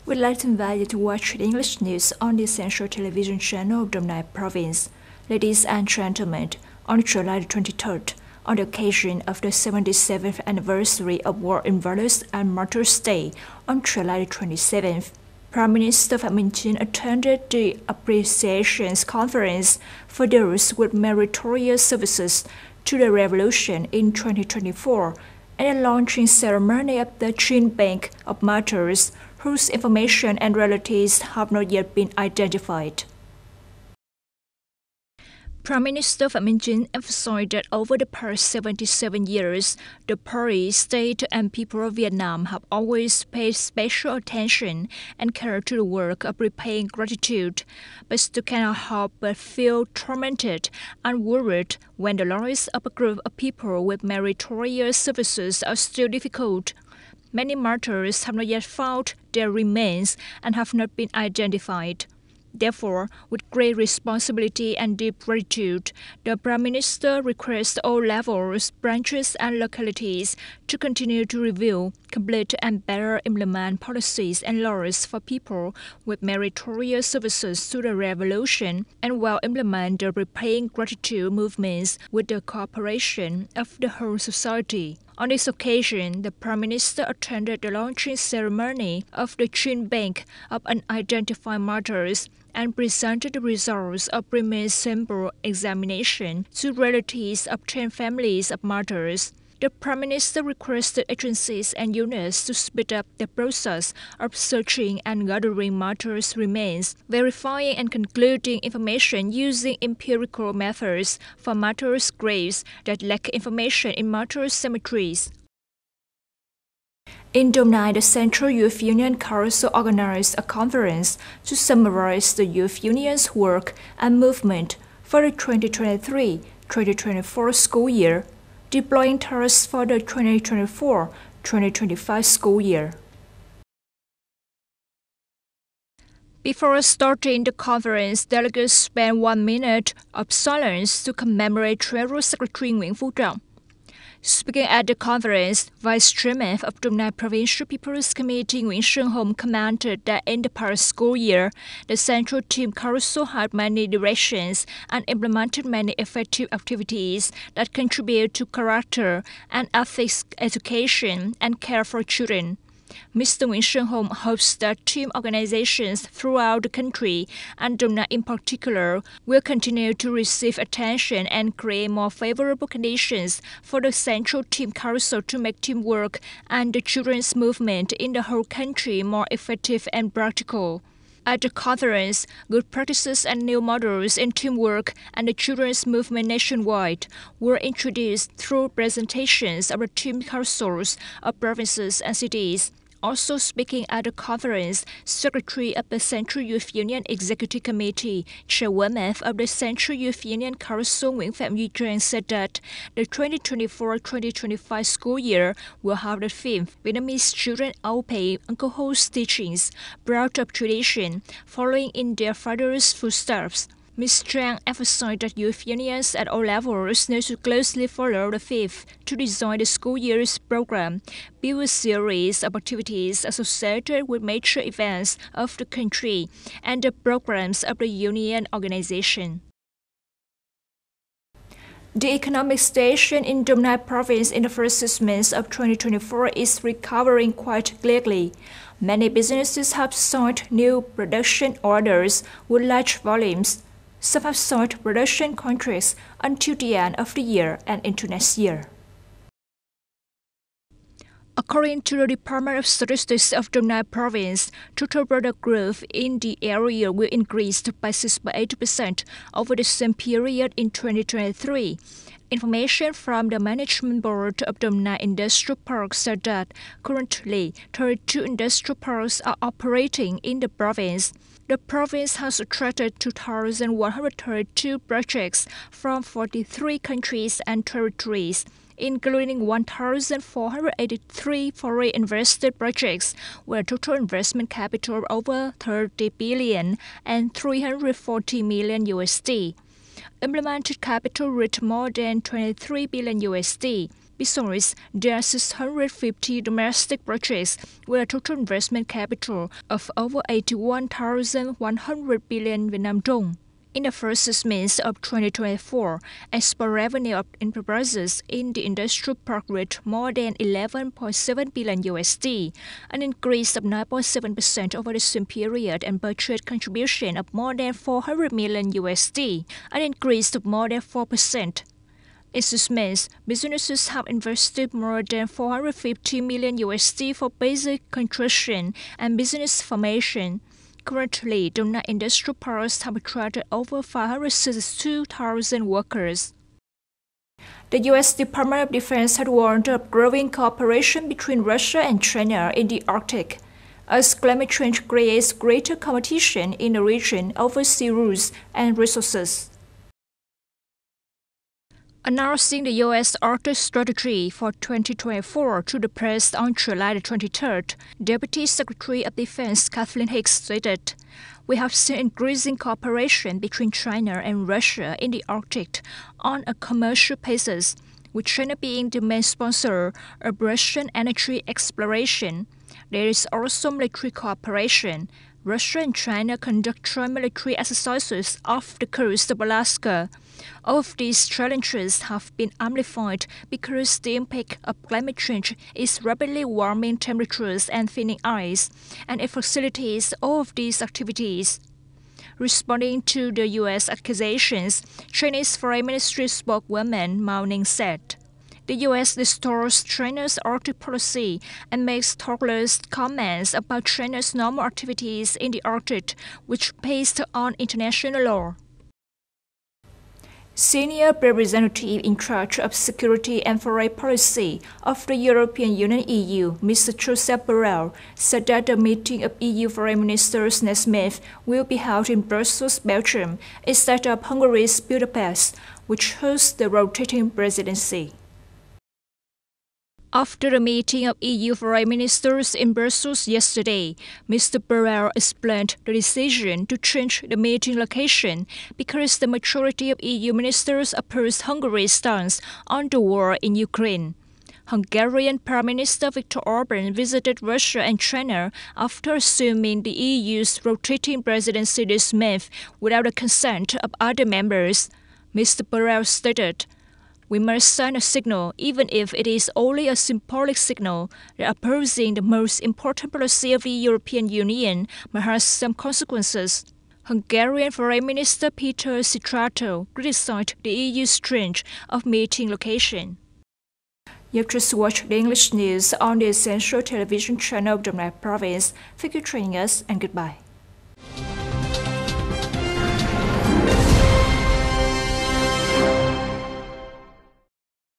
We'd like to invite you to watch the English news on the Central Television channel of Đồng Nai Province. Ladies and gentlemen, on July 23rd, on the occasion of the 77th anniversary of War Invalids and Martyrs' Day on July 27th, Prime Minister Phạm Minh Chính attended the Appreciation Conference for those with meritorious services to the revolution in 2024 and a launching ceremony of the Gene Bank of Martyrs, whose information and relatives have not yet been identified. Prime Minister Phạm Minh Chính emphasized that over the past 77 years, the party, state, and people of Vietnam have always paid special attention and care to the work of repaying gratitude, but still cannot help but feel tormented and worried when the lives of a group of people with meritorious services are still difficult. Many martyrs have not yet found their remains and have not been identified. Therefore, with great responsibility and deep gratitude, the Prime Minister requests all levels, branches, and localities to continue to review, complete, and better implement policies and laws for people with meritorious services to the revolution, and well implement the repaying gratitude movements with the cooperation of the whole society. On this occasion, the Prime Minister attended the launching ceremony of the Gene Bank of Unidentified Martyrs and presented the results of remains sample examination to relatives of 10 families of martyrs. The Prime Minister requested agencies and units to speed up the process of searching and gathering martyrs' remains, verifying and concluding information using empirical methods for martyrs' graves that lack information in martyrs' cemeteries. In Đồng Nai, the Central Youth Union Council organized a conference to summarize the Youth Union's work and movement for the 2023-2024 school year, deploying tasks for the 2024-2025 school year. Before starting the conference, delegates spent 1 minute of silence to commemorate Treasury Secretary Nguyễn Phú Trọng. Speaking at the conference, Vice Chairman of Đồng Nai Provincial People's Committee Nguyễn Sơn Hùng commented that in the past school year, the Central Team Council had many directions and implemented many effective activities that contribute to character and ethics education and care for children. Mr. Nguyễn Sơn Hùng hopes that team organizations throughout the country, and Đồng Nai in particular, will continue to receive attention and create more favorable conditions for the Central Team Council to make teamwork and the children's movement in the whole country more effective and practical. At the conference, good practices and new models in teamwork and the children's movement nationwide were introduced through presentations of the team councils of provinces and cities. Also speaking at the conference, Secretary of the Central Youth Union Executive Committee, Chairwoman of the Central Youth Union Council Nguyễn Phạm Duy Trang said that the 2024-2025 school year will have the theme Vietnamese children obey Uncle Ho's teachings, proud of tradition, following in their father's footsteps. Ms. Trang emphasized that youth unions at all levels need to closely follow the fifth to design the school year's program, build a series of activities associated with major events of the country, and the programs of the union organization. The economic situation in Đồng Nai Province in the first 6 months of 2024 is recovering quite clearly. Many businesses have signed new production orders with large volumes. Some have signed production contracts until the end of the year and into next year. According to the Department of Statistics of Đồng Nai Province, total product growth in the area will increase by 6.8% over the same period in 2023. Information from the Management Board of Đồng Nai Industrial Park said that currently 32 industrial parks are operating in the province. The province has attracted 2,132 projects from 43 countries and territories, including 1,483 foreign invested projects with a total investment capital over 30 billion and 340 million USD. Implemented capital reached more than 23 billion USD. Besides, there are 650 domestic projects with a total investment capital of over 81,100 billion Vietnam dong. In the first 6 months of 2024, export revenue of enterprises in the industrial park reached more than $11.7 billion, an increase of 9.7% over the same period, and budget contribution of more than $400 million, an increase of more than 4%. In 6 months, businesses have invested more than $450 million for basic construction and business formation. Currently, Dong industrial parks have attracted over 562,000 workers. The U.S. Department of Defense had warned of growing cooperation between Russia and China in the Arctic, as climate change creates greater competition in the region over sea routes and resources. Announcing the U.S. Arctic strategy for 2024 to the press on July 23rd, Deputy Secretary of Defense Kathleen Hicks stated, "We have seen increasing cooperation between China and Russia in the Arctic on a commercial basis, with China being the main sponsor of Russian energy exploration. There is also military cooperation. Russia and China conduct joint military exercises off the coast of Alaska. All of these challenges have been amplified because the impact of climate change is rapidly warming temperatures and thinning ice, and it facilitates all of these activities." Responding to the U.S. accusations, Chinese Foreign Ministry spokeswoman Mao Ning said, "The U.S. distorts China's Arctic policy and makes thoughtless comments about China's normal activities in the Arctic, which based on international law." Senior representative in charge of security and foreign policy of the European Union (EU), Mr. Josep Borrell, said that the meeting of EU foreign ministers next month will be held in Brussels, Belgium, instead of Hungary's Budapest, which hosts the rotating presidency. After the meeting of EU foreign ministers in Brussels yesterday, Mr. Borrell explained the decision to change the meeting location because the majority of EU ministers opposed Hungary's stance on the war in Ukraine. Hungarian Prime Minister Viktor Orban visited Russia and China after assuming the EU's rotating presidency this month without the consent of other members. Mr. Borrell stated, "We must send a signal, even if it is only a symbolic signal, that opposing the most important policy of the European Union might have some consequences." Hungarian Foreign Minister Peter Sitrato criticized the EU's change of meeting location. You've just watched the English news on the Essential Television channel of Dong Province. Thank you for joining us, and goodbye.